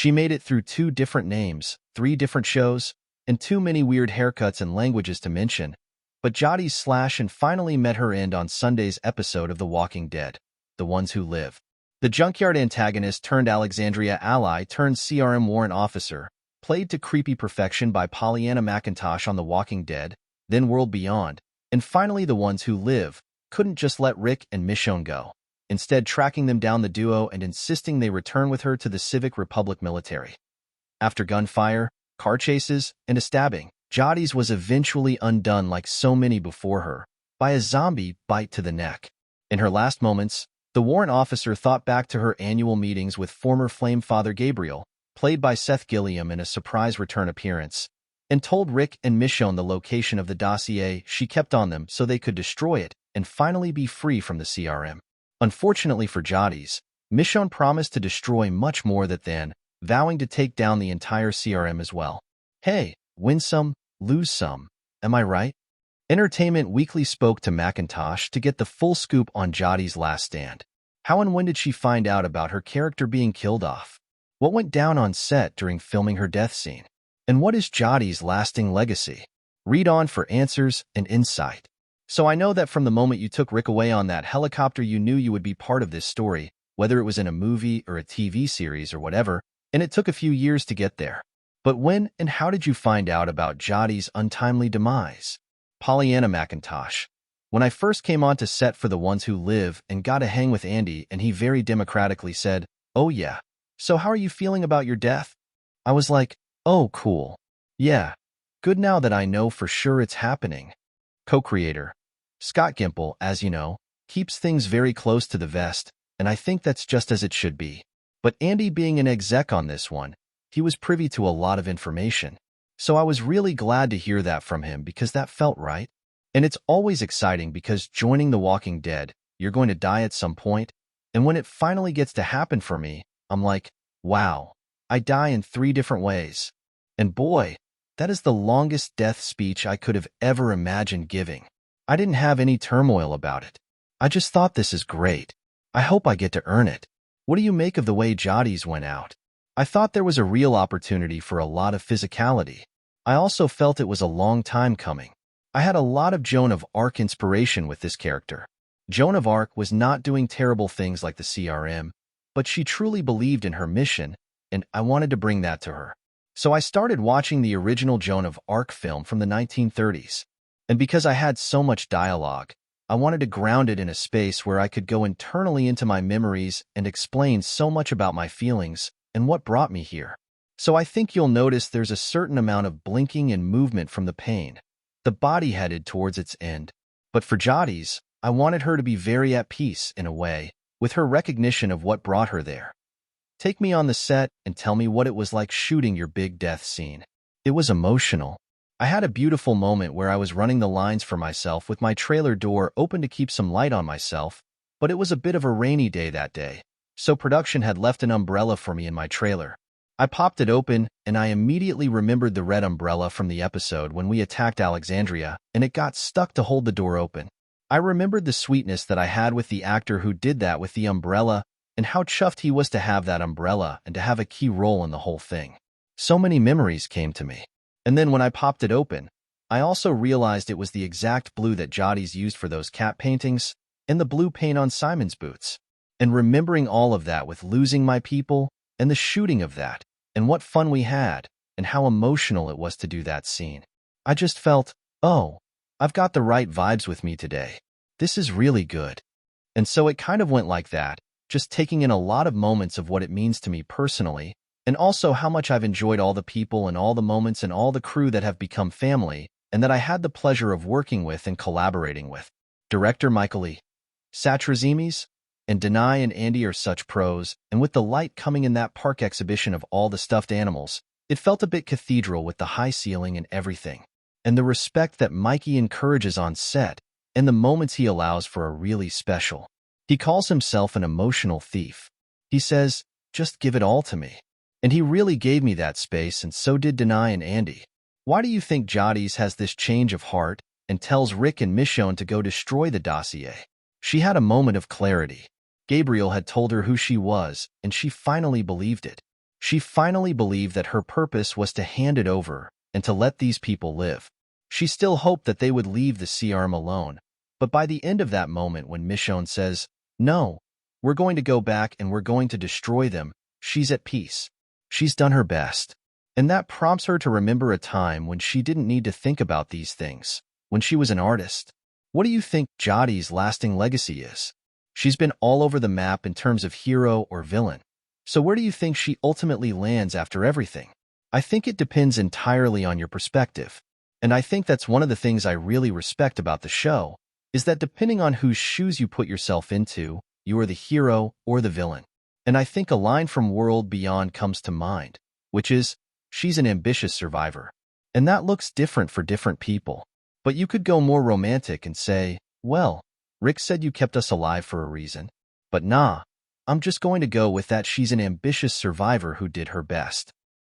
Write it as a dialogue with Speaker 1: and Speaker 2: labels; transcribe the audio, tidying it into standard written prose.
Speaker 1: She made it through 2 different names, 3 different shows, and too many weird haircuts and languages to mention, but Jodi's slash and finally met her end on Sunday's episode of The Walking Dead, The Ones Who Live. The junkyard antagonist turned Alexandria ally turned CRM warrant officer, played to creepy perfection by Pollyanna McIntosh on The Walking Dead, then World Beyond, and finally The Ones Who Live, couldn't just let Rick and Michonne go, instead tracking them down the duo and insisting they return with her to the Civic Republic military. After gunfire, car chases, and a stabbing, Jodi's was eventually undone like so many before her, by a zombie bite to the neck. In her last moments, the warrant officer thought back to her annual meetings with former Flame Father Gabriel, played by Seth Gilliam in a surprise return appearance, and told Rick and Michonne the location of the dossier she kept on them so they could destroy it and finally be free from the CRM. Unfortunately for Jodi's, Michonne promised to destroy much more than that, vowing to take down the entire CRM as well. Hey, win some, lose some, am I right? Entertainment Weekly spoke to McIntosh to get the full scoop on Jodi's last stand. How and when did she find out about her character being killed off? What went down on set during filming her death scene? And what is Jodi's lasting legacy? Read on for answers and insight. So I know that from the moment you took Rick away on that helicopter you knew you would be part of this story, whether it was in a movie or a TV series or whatever, and it took a few years to get there. But when and how did you find out about Jodi's untimely demise? Pollyanna McIntosh. When I first came onto set for The Ones Who Live and got to hang with Andy, and he very democratically said, "Oh yeah, so how are you feeling about your death?" I was like, "Oh cool. Yeah, good now that I know for sure it's happening." Co-creator Scott Gimple, as you know, keeps things very close to the vest, and I think that's just as it should be. But Andy being an exec on this one, he was privy to a lot of information. So I was really glad to hear that from him because that felt right. And it's always exciting because joining The Walking Dead, you're going to die at some point, and when it finally gets to happen for me, I'm like, wow, I die in 3 different ways. And boy, that is the longest death speech I could have ever imagined giving. I didn't have any turmoil about it. I just thought this is great. I hope I get to earn it. What do you make of the way Jodi's went out? I thought there was a real opportunity for a lot of physicality. I also felt it was a long time coming. I had a lot of Joan of Arc inspiration with this character. Joan of Arc was not doing terrible things like the CRM, but she truly believed in her mission, and I wanted to bring that to her. So I started watching the original Joan of Arc film from the 1930s. And because I had so much dialogue, I wanted to ground it in a space where I could go internally into my memories and explain so much about my feelings and what brought me here. So I think you'll notice there's a certain amount of blinking and movement from the pain. The body headed towards its end. But for Jodi's, I wanted her to be very at peace, in a way, with her recognition of what brought her there. Take me on the set and tell me what it was like shooting your big death scene. It was emotional. I had a beautiful moment where I was running the lines for myself with my trailer door open to keep some light on myself, but it was a bit of a rainy day that day, so production had left an umbrella for me in my trailer. I popped it open, and I immediately remembered the red umbrella from the episode when we attacked Alexandria, and it got stuck to hold the door open. I remembered the sweetness that I had with the actor who did that with the umbrella, and how chuffed he was to have that umbrella and to have a key role in the whole thing. So many memories came to me. And then when I popped it open, I also realized it was the exact blue that Jodi's used for those cat paintings, and the blue paint on Simon's boots. And remembering all of that with losing my people, and the shooting of that, and what fun we had, and how emotional it was to do that scene. I just felt, oh, I've got the right vibes with me today. This is really good. And so it kind of went like that, just taking in a lot of moments of what it means to me personally, and also how much I've enjoyed all the people and all the moments and all the crew that have become family, and that I had the pleasure of working with and collaborating with. Director Michael E. Satrazimis and Denai and Andy are such pros, and with the light coming in that park exhibition of all the stuffed animals, it felt a bit cathedral with the high ceiling and everything. And the respect that Mikey encourages on set, and the moments he allows for are really special. He calls himself an emotional thief. He says, just give it all to me. And he really gave me that space, and so did Denai and Andy. Why do you think Jodi's has this change of heart and tells Rick and Michonne to go destroy the dossier? She had a moment of clarity. Gabriel had told her who she was, and she finally believed it. She finally believed that her purpose was to hand it over and to let these people live. She still hoped that they would leave the sea arm alone, but by the end of that moment when Michonne says, "No, we're going to go back and we're going to destroy them," she's at peace. She's done her best. And that prompts her to remember a time when she didn't need to think about these things, when she was an artist. What do you think Jodi's lasting legacy is? She's been all over the map in terms of hero or villain. So where do you think she ultimately lands after everything? I think it depends entirely on your perspective. And I think that's one of the things I really respect about the show, is that depending on whose shoes you put yourself into, you are the hero or the villain. And I think a line from World Beyond comes to mind, which is, "She's an ambitious survivor." And that looks different for different people. But you could go more romantic and say, "Well, Rick said you kept us alive for a reason." But nah, I'm just going to go with that she's an ambitious survivor who did her best.